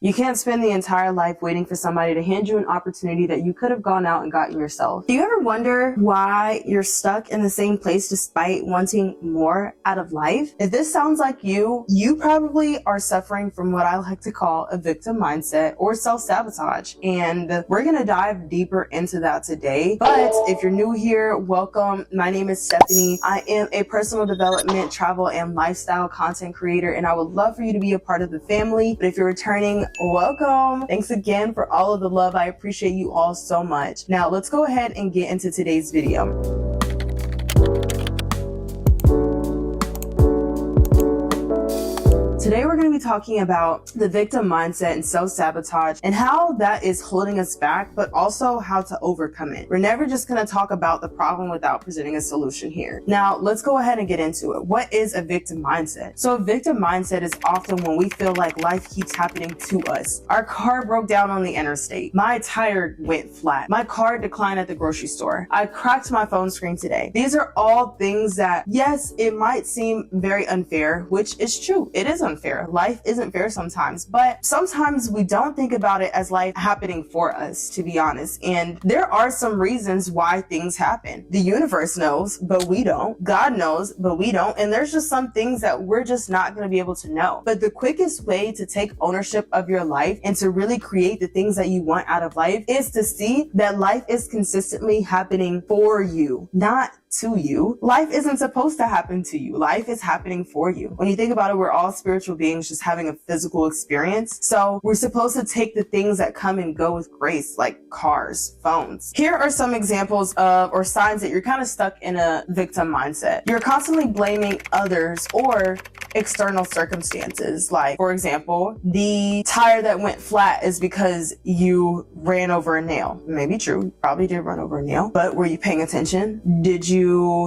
You can't spend the entire life waiting for somebody to hand you an opportunity that you could have gone out and gotten yourself. Do you ever wonder why you're stuck in the same place despite wanting more out of life? If this sounds like you probably are suffering from what I like to call a victim mindset or self-sabotage. And we're going to dive deeper into that today. But if you're new here, welcome. My name is Stephanie. I am a personal development, travel, and lifestyle content creator, and I would love for you to be a part of the family. But if you're returning, welcome. Thanks again for all of the love. I appreciate you all so much. Now let's go ahead and get into today's video. Today we're going to be talking about the victim mindset and self-sabotage and how that is holding us back, but also how to overcome it. We're never just going to talk about the problem without presenting a solution here. Now, let's go ahead and get into it. What is a victim mindset? So a victim mindset is often when we feel like life keeps happening to us. Our car broke down on the interstate. My tire went flat. My card declined at the grocery store. I cracked my phone screen today. These are all things that, yes, it might seem very unfair, which is true. It is unfair. Life isn't fair sometimes, but sometimes we don't think about it as life happening for us, to be honest. And there are some reasons why things happen. The universe knows, but we don't. God knows, but we don't. And there's just some things that we're just not going to be able to know. But the quickest way to take ownership of your life and to really create the things that you want out of life is to see that life is consistently happening for you, not to you. Life isn't supposed to happen to you. Life is happening for you. When you think about it, we're all spiritual beings just having a physical experience. So we're supposed to take the things that come and go with grace, like cars, phones. Here are some examples of or signs that you're kind of stuck in a victim mindset. You're constantly blaming others or external circumstances. Like, for example, the tire that went flat is because you ran over a nail. Maybe true, you probably did run over a nail, but were you paying attention? Did you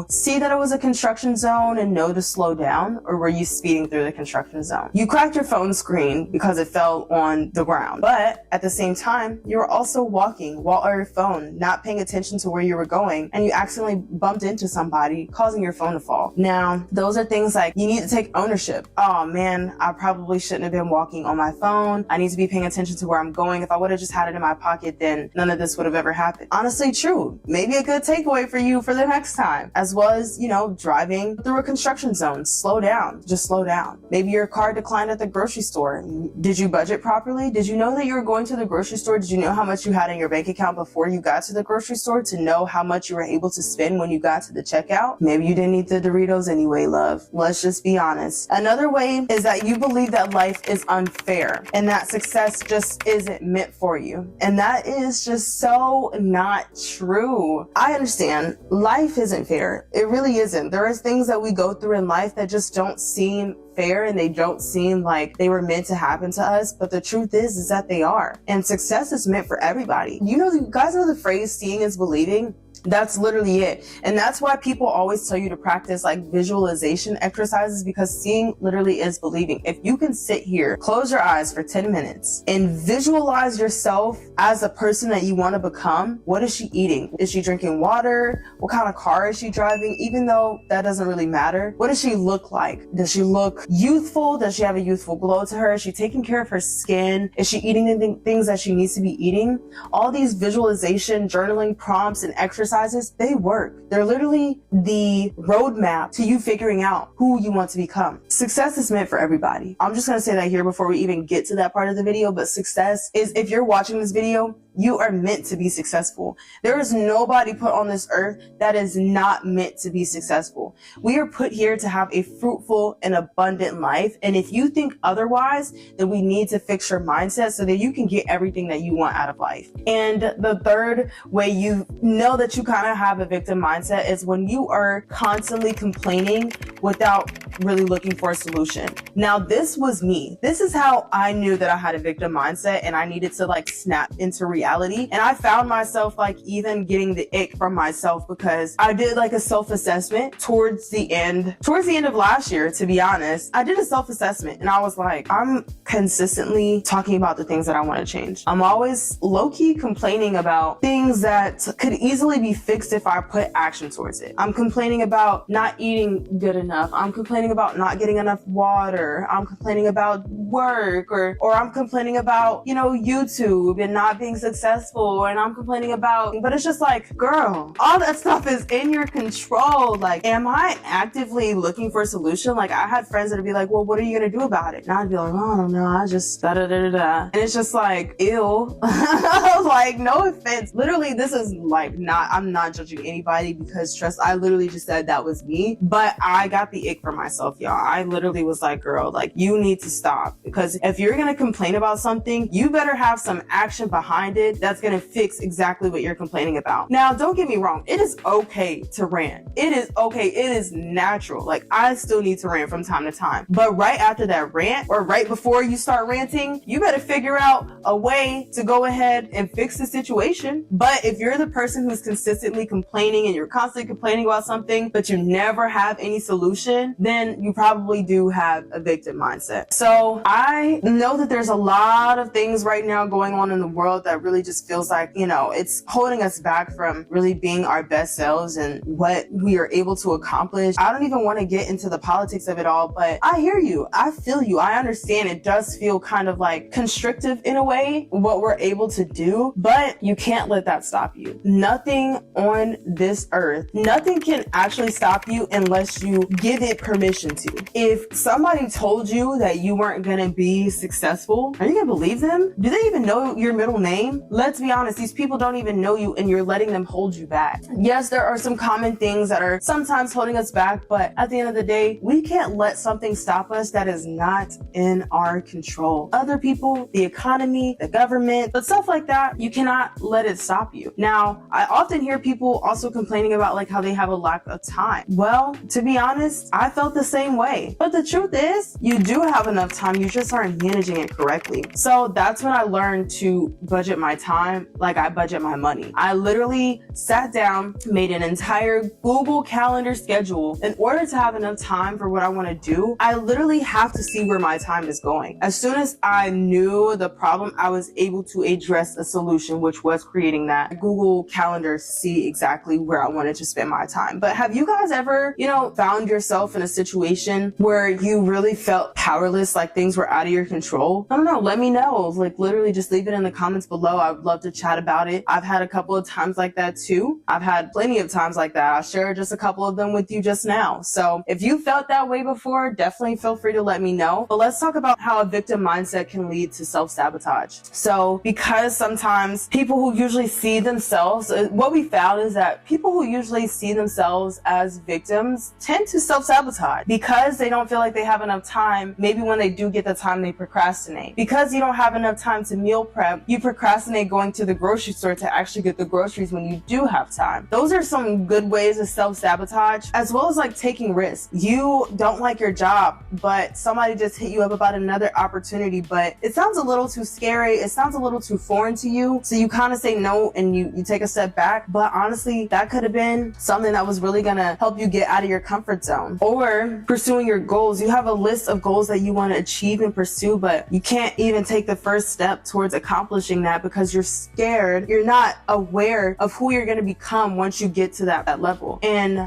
see that it was a construction zone and know to slow down, or were you speeding through the construction zone? You cracked your phone screen because it fell on the ground, but at the same time, you were also walking while on your phone, not paying attention to where you were going, and you accidentally bumped into somebody, causing your phone to fall. Now, those are things like you need to take ownership. Oh man, I probably shouldn't have been walking on my phone. I need to be paying attention to where I'm going. If I would have just had it in my pocket, then none of this would have ever happened. Honestly, true. Maybe a good takeaway for you for the next time, as well as, driving through a construction zone. Slow down, just slow down. Maybe your car declined at the grocery store. Did you budget properly? Did you know that you were going to the grocery store? Did you know how much you had in your bank account before you got to the grocery store to know how much you were able to spend when you got to the checkout? Maybe you didn't eat the Doritos anyway, love. Let's just be honest. Another way is that you believe that life is unfair and that success just isn't meant for you. And that is just so not true. I understand life isn't fair. It really isn't. There is things that we go through in life that just don't seem fair and they don't seem like they were meant to happen to us, but the truth is that they are. And success is meant for everybody. You guys know the phrase seeing is believing? That's literally it. And that's why people always tell you to practice like visualization exercises, because seeing literally is believing. If you can sit here, close your eyes for 10 minutes and visualize yourself as a person that you want to become, what is she eating? Is she drinking water? What kind of car is she driving? Even though that doesn't really matter. What does she look like? Does she look youthful? Does she have a youthful glow to her? Is she taking care of her skin? Is she eating the things that she needs to be eating? All these visualization, journaling prompts and exercises, they work. They're literally the roadmap to you figuring out who you want to become. Success is meant for everybody. I'm just going to say that here before we even get to that part of the video, but success is, if you're watching this video, you are meant to be successful. There is nobody put on this earth that is not meant to be successful. We are put here to have a fruitful and abundant life. And if you think otherwise, then we need to fix your mindset so that you can get everything that you want out of life. And the third way you know that you kind of have a victim mindset is when you are constantly complaining without really looking for a solution. Now, this was me. This is how I knew that I had a victim mindset and I needed to snap into reality. reality. And I found myself like even getting the ick from myself because I did like a self-assessment towards the end of last year, to be honest. I did a self-assessment and I was like, I'm consistently talking about the things that I want to change. I'm always low-key complaining about things that could easily be fixed if I put action towards it. I'm complaining about not eating good enough. I'm complaining about not getting enough water. I'm complaining about work or I'm complaining about, YouTube and not being successful. And I'm complaining about, but it's just like, girl, all that stuff is in your control. Like, am I actively looking for a solution? Like, I had friends that would be like, well, what are you going to do about it? And I'd be like, oh, I don't know. I just da-da-da-da-da. And it's just like, ew. Like, no offense. Literally, this is like I'm not judging anybody because trust, I literally just said that was me, but I got the ick for myself, y'all. I literally was like, girl, like, you need to stop, because if you're going to complain about something, you better have some action behind it that's going to fix exactly what you're complaining about. Now, don't get me wrong. It is okay to rant. It is okay. It is natural. Like, I still need to rant from time to time, but right after that rant or right before you start ranting, you better figure out a way to go ahead and fix the situation. But if you're the person who's consistently complaining and you're constantly complaining about something, but you never have any solution, then you probably do have a victim mindset. So I know that there's a lot of things right now going on in the world that really just feels like, it's holding us back from really being our best selves and what we are able to accomplish. I don't even want to get into the politics of it all, but I hear you. I feel you. I understand it does feel kind of like constrictive in a way, what we're able to do, but you can't let that stop you. Nothing on this earth, nothing can actually stop you unless you give it permission to. If somebody told you that you weren't going to be successful, are you going to believe them? Do they even know your middle name? Let's be honest, these people don't even know you and you're letting them hold you back. Yes, there are some common things that are sometimes holding us back, but at the end of the day, we can't let something stop us that is not in our control. Other people, the economy, the government, but stuff like that, you cannot let it stop you. Now, I often hear people also complaining about like how they have a lack of time. Well, to be honest, I felt the same way. But the truth is, you do have enough time, you just aren't managing it correctly. So that's when I learned to budget my time like I budget my money. I literally sat down, made an entire Google Calendar schedule. In order to have enough time for what I want to do, I literally have to see where my time is going. As soon as I knew the problem, I was able to address a solution, which was creating that Google Calendar to see exactly where I wanted to spend my time. But have you guys ever, found yourself in a situation where you really felt powerless, like things were out of your control? I don't know. Let me know. Like, literally just leave it in the comments below. I would love to chat about it. I've had a couple of times like that too. I've had plenty of times like that. I'll share just a couple of them with you just now. So if you felt that way before, definitely feel free to let me know. But let's talk about how a victim mindset can lead to self-sabotage. So because sometimes people who usually see themselves, what we found is that people who usually see themselves as victims tend to self-sabotage because they don't feel like they have enough time. Maybe when they do get the time, they procrastinate. Because you don't have enough time to meal prep, you procrastinate going to the grocery store to actually get the groceries when you do have time. Those are some good ways to self-sabotage, as well as like taking risks. You don't like your job, but somebody just hit you up about another opportunity, but it sounds a little too scary. It sounds a little too foreign to you. So you kind of say no and you take a step back. But honestly, that could have been something that was really going to help you get out of your comfort zone. Or pursuing your goals. You have a list of goals that you want to achieve and pursue, but you can't even take the first step towards accomplishing that because you're scared. You're not aware of who you're going to become once you get to that level. And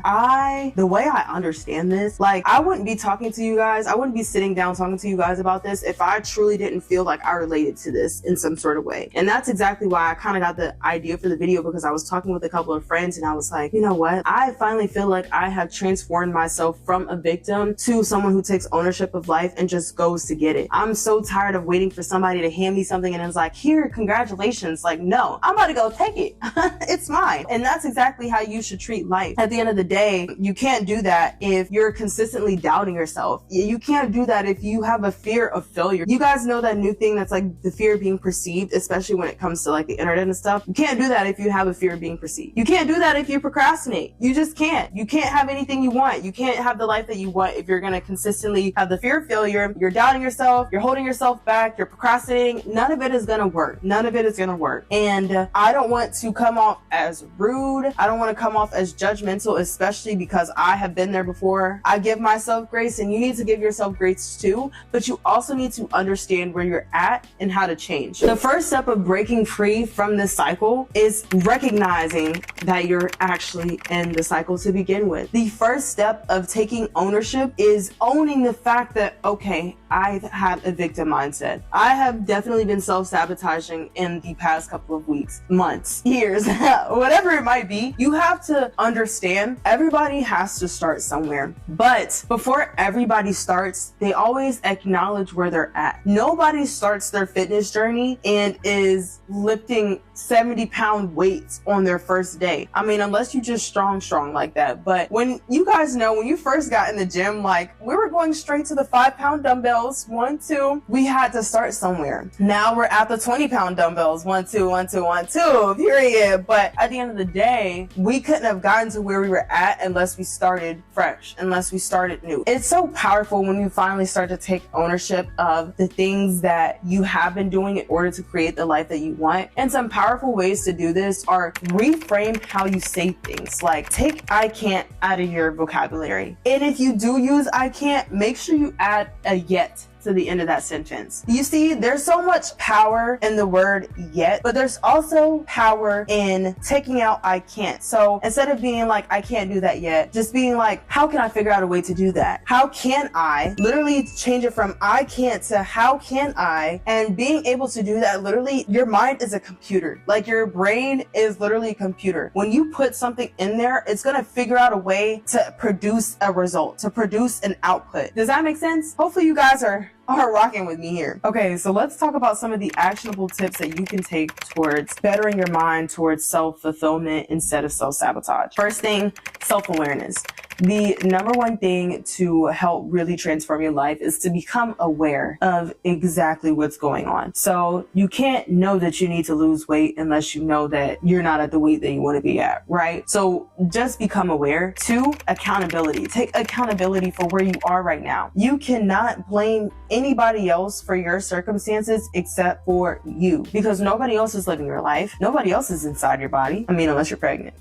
the way I understand this, like, I wouldn't be talking to you guys. I wouldn't be sitting down talking to you guys about this if I truly didn't feel like I related to this in some sort of way. And that's exactly why I kind of got the idea for the video, because I was talking with a couple of friends and I was like, you know what? I finally feel like I have transformed myself from a victim to someone who takes ownership of life and just goes to get it. I'm so tired of waiting for somebody to hand me something and it's like, here, congratulations. Like, no, I'm about to go take it. It's mine. And that's exactly how you should treat life. At the end of the day, you can't do that if you're consistently doubting yourself. You can't do that if you have a fear of failure. You guys know that new thing that's like the fear of being perceived, especially when it comes to like the internet and stuff. You can't do that if you have a fear of being perceived. You can't do that if you procrastinate. You just can't. You can't have anything you want. You can't have the life that you want if you're going to consistently have the fear of failure. You're doubting yourself. You're holding yourself back. You're procrastinating. None of it is going to work. None of it that it's going to work. And I don't want to come off as rude. I don't want to come off as judgmental, especially because I have been there before. I give myself grace, and you need to give yourself grace too, but you also need to understand where you're at and how to change. The first step of breaking free from this cycle is recognizing that you're actually in the cycle to begin with. The first step of taking ownership is owning the fact that, okay, I've had a victim mindset. I have definitely been self-sabotaging in the past couple of weeks, months, years, whatever it might be. You have to understand everybody has to start somewhere. But before everybody starts, they always acknowledge where they're at. Nobody starts their fitness journey and is lifting 70-pound weights on their first day. I mean, unless you just strong like that. But when you guys know, when you first got in the gym, like we were going straight to the 5-pound dumbbells, 1, 2. We had to start somewhere. Now we're at the 20-pound dumbbells, 1, 2, 1, 2, 1, 2, period. But at the end of the day, we couldn't have gotten to where we were at unless we started fresh, unless we started new. It's so powerful when you finally start to take ownership of the things that you have been doing in order to create the life that you want. And some powerful ways to do this are reframe how you say things. Like, take I can't out of your vocabulary. And if you do use I can't, make sure you add a yet to the end of that sentence. You see, there's so much power in the word yet, but there's also power in taking out I can't. So instead of being like, I can't do that yet, just being like, how can I figure out a way to do that? How can I literally change it from I can't to how can I? And being able to do that, literally, your mind is a computer. Like, your brain is literally a computer. When you put something in there, it's going to figure out a way to produce a result, to produce an output. Does that make sense? Hopefully you guys are rocking with me here. Okay, so let's talk about some of the actionable tips that you can take towards bettering your mind towards self-fulfillment instead of self-sabotage. First thing, self-awareness. The number one thing to help really transform your life is to become aware of exactly what's going on. So you can't know that you need to lose weight unless you know that you're not at the weight that you want to be at, right? So just become aware. 2, accountability. Take accountability for where you are right now. You cannot blame anybody else for your circumstances except for you, because nobody else is living your life. Nobody else is inside your body. I mean, unless you're pregnant.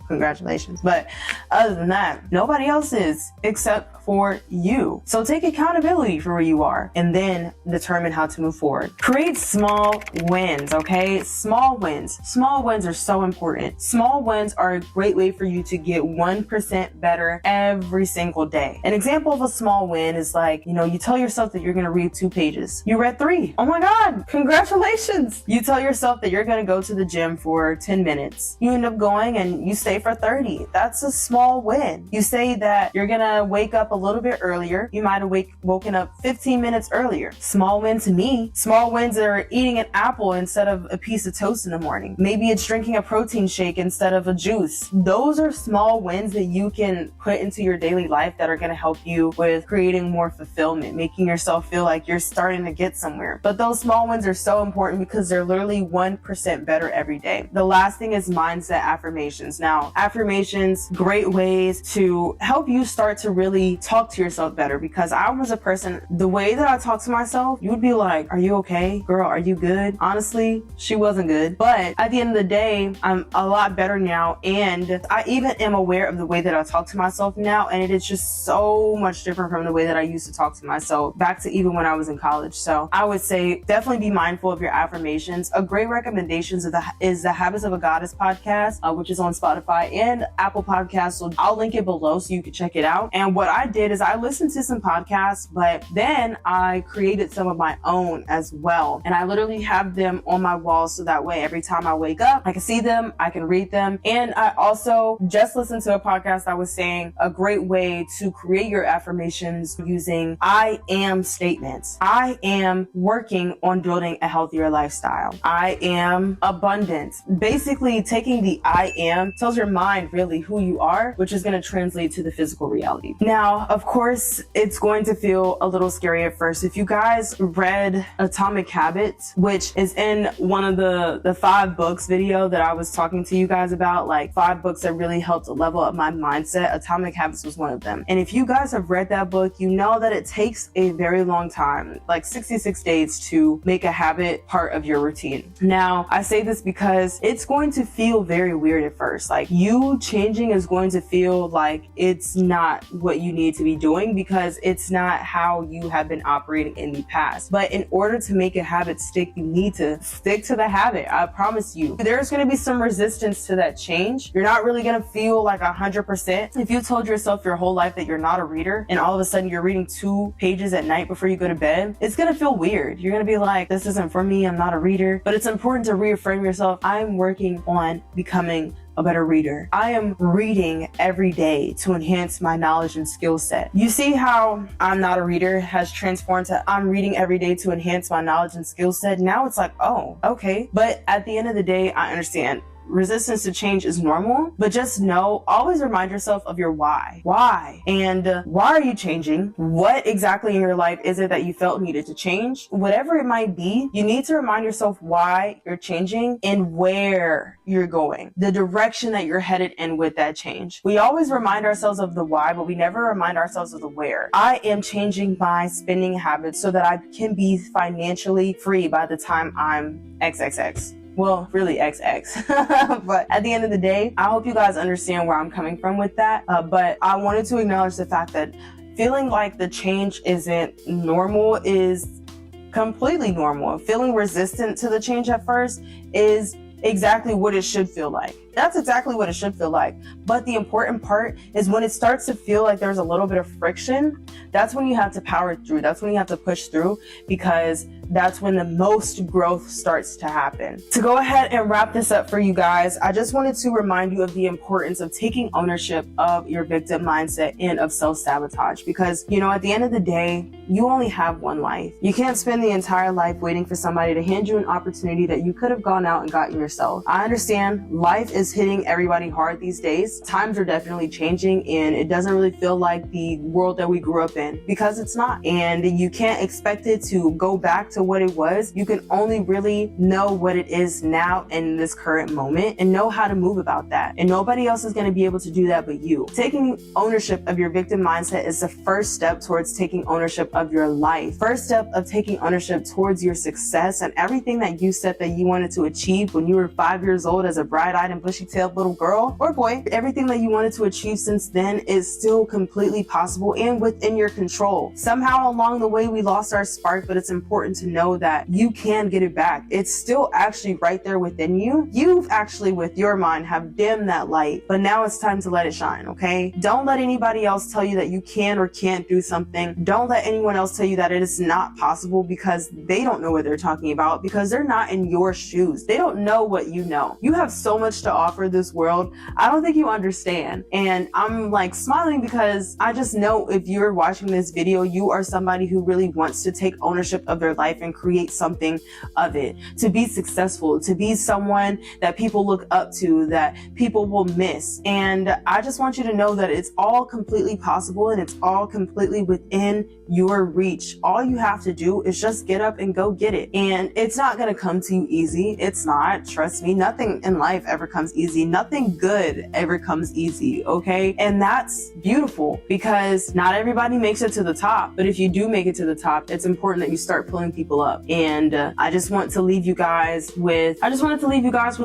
Congratulations. But other than that, nobody else is except for you. So take accountability for where you are and then determine how to move forward. Create small wins, okay? Small wins. Small wins are so important. Small wins are a great way for you to get 1% better every single day. An example of a small win is like, you tell yourself that you're going to read 2 pages. You read 3. Oh my God, congratulations. You tell yourself that you're going to go to the gym for 10 minutes. You end up going and you stay for 30. That's a small win. You say that you're going to wake up a little bit earlier. You might have woken up 15 minutes earlier. Small win to me. Small wins are eating an apple instead of a piece of toast in the morning. Maybe it's drinking a protein shake instead of a juice. Those are small wins that you can put into your daily life that are going to help you with creating more fulfillment, making yourself feel like you're starting to get somewhere. But those small wins are so important because they're literally 1% better every day. The last thing is mindset affirmations. Now, affirmations, great ways to help you start to really talk to yourself better, because I was a person, the way that I talk to myself, you would be like, are you okay? Girl, are you good? Honestly, she wasn't good. But at the end of the day, I'm a lot better now. And I even am aware of the way that I talk to myself now. And it is just so much different from the way that I used to talk to myself back to even when I was in college. So I would say definitely be mindful of your affirmations. A great recommendation is the Habits of a Goddess podcast, which is on Spotify and Apple Podcasts. So I'll link it below so you can check it out. And what I did is I listened to some podcasts, but then I created some of my own as well. And I literally have them on my wall so that way every time I wake up, I can see them, I can read them. And I also just listened to a podcast that was saying a great way to create your affirmations using I am statements. I am working on building a healthier lifestyle. I am abundant. Basically, taking the I am tells your mind really who you are, which is going to translate translate to the physical reality. Now, of course, it's going to feel a little scary at first. If you guys read Atomic Habits, which is in one of the 5 books video that I was talking to you guys about, like 5 books that really helped level up my mindset, Atomic Habits was one of them. And if you guys have read that book, you know that it takes a very long time, like 66 days, to make a habit part of your routine. Now, I say this because it's going to feel very weird at first. Like, you changing is going to feel like it's not what you need to be doing, because it's not how you have been operating in the past. But in order to make a habit stick, you need to stick to the habit. I promise you, there's going to be some resistance to that change. You're not really going to feel like 100%. If you told yourself your whole life that you're not a reader, and all of a sudden you're reading 2 pages at night before you go to bed, it's going to feel weird. You're going to be like, this isn't for me, I'm not a reader. But it's important to reaffirm yourself. I'm working on becoming a better reader. I am reading every day to enhance my knowledge and skill set. You see how I'm not a reader has transformed to I'm reading every day to enhance my knowledge and skill set. Now it's like, oh, okay. But at the end of the day, I understand resistance to change is normal, but just know, always remind yourself of your why. Why? And why are you changing? What exactly in your life is it that you felt needed to change? Whatever it might be, you need to remind yourself why you're changing and where you're going, the direction that you're headed in with that change. We always remind ourselves of the why, but we never remind ourselves of the where. I am changing my spending habits so that I can be financially free by the time I'm XXX. Well, really XX. But at the end of the day, I hope you guys understand where I'm coming from with that. But I wanted to acknowledge the fact that feeling like the change isn't normal is completely normal. Feeling resistant to the change at first is exactly what it should feel like. That's exactly what it should feel like. But the important part is when it starts to feel like there's a little bit of friction, that's when you have to power through. That's when you have to push through, because that's when the most growth starts to happen. To go ahead and wrap this up for you guys, I just wanted to remind you of the importance of taking ownership of your victim mindset and of self-sabotage, because, you know, at the end of the day, you only have one life. You can't spend the entire life waiting for somebody to hand you an opportunity that you could have gone out and gotten yourself. I understand life is hitting everybody hard these days. Times are definitely changing, and it doesn't really feel like the world that we grew up in, because it's not. And you can't expect it to go back to what it was. You can only really know what it is now in this current moment and know how to move about that. And nobody else is going to be able to do that but you. Taking ownership of your victim mindset is the first step towards taking ownership of your life. First step of taking ownership towards your success and everything that you said that you wanted to achieve when you were 5 years old as a bright-eyed and bushy-tailed little girl or boy. Everything that you wanted to achieve since then is still completely possible and within your control. Somehow along the way we lost our spark, but it's important to know that you can get it back. It's still actually right there within you. You've actually, with your mind, have dimmed that light, but now it's time to let it shine, okay? Don't let anybody else tell you that you can or can't do something. Don't let anyone else tell you that it is not possible, because they don't know what they're talking about, because they're not in your shoes. They don't know what you know. You have so much to offer this world. I don't think you understand. And I'm like smiling because I just know if you're watching this video, you are somebody who really wants to take ownership of their life and create something of it, to be successful, to be someone that people look up to, that people will miss. And I just want you to know that it's all completely possible and it's all completely within your reach. All you have to do is just get up and go get it. And it's not going to come to you easy. It's not. Trust me, nothing in life ever comes easy. Nothing good ever comes easy, okay? And that's beautiful, because not everybody makes it to the top. But if you do make it to the top, it's important that you start pulling people up. And I just wanted to leave you guys with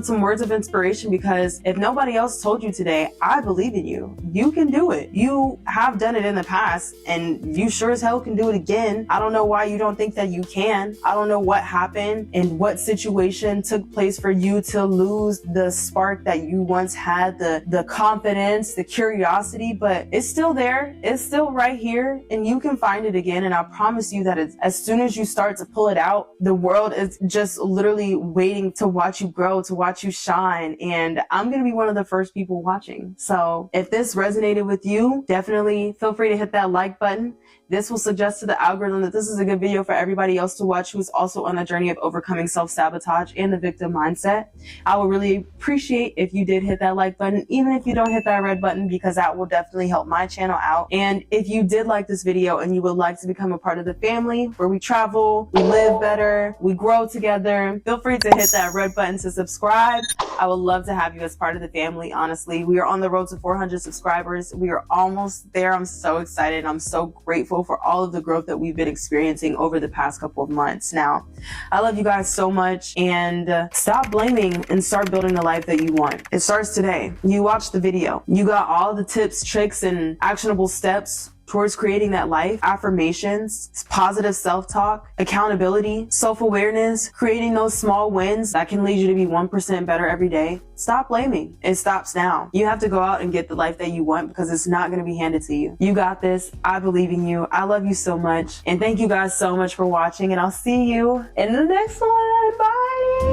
some words of inspiration, because if nobody else told you today, I believe in you. You can do it. You have done it in the past, and you sure as hell can do it again. I don't know why you don't think that you can. I don't know what happened and what situation took place for you to lose the spark that you once had, the confidence, the curiosity, but it's still there. It's still right here, and you can find it again. And I promise you that as soon as you start to pull it out, the world is just literally waiting to watch you grow, to watch you shine. And I'm going to be one of the first people watching. So if this resonated with you, definitely feel free to hit that like button. This will suggest to the algorithm that this is a good video for everybody else to watch who is also on a journey of overcoming self-sabotage and the victim mindset. I would really appreciate appreciate if you did hit that like button, even if you don't hit that red button, because that will definitely help my channel out. And if you did like this video and you would like to become a part of the family where we travel, we live better, we grow together, feel free to hit that red button to subscribe. I would love to have you as part of the family. Honestly, we are on the road to 400 subscribers. We are almost there. I'm so excited. I'm so grateful for all of the growth that we've been experiencing over the past couple of months. Now, I love you guys so much, and stop blaming and start building the life that you want. It starts today. You watched the video. You got all the tips, tricks, and actionable steps towards creating that life. Affirmations, positive self-talk, accountability, self-awareness, creating those small wins that can lead you to be 1% better every day. Stop blaming. It stops now. You have to go out and get the life that you want, because it's not going to be handed to you. You got this. I believe in you. I love you so much. And thank you guys so much for watching, and I'll see you in the next one. Bye.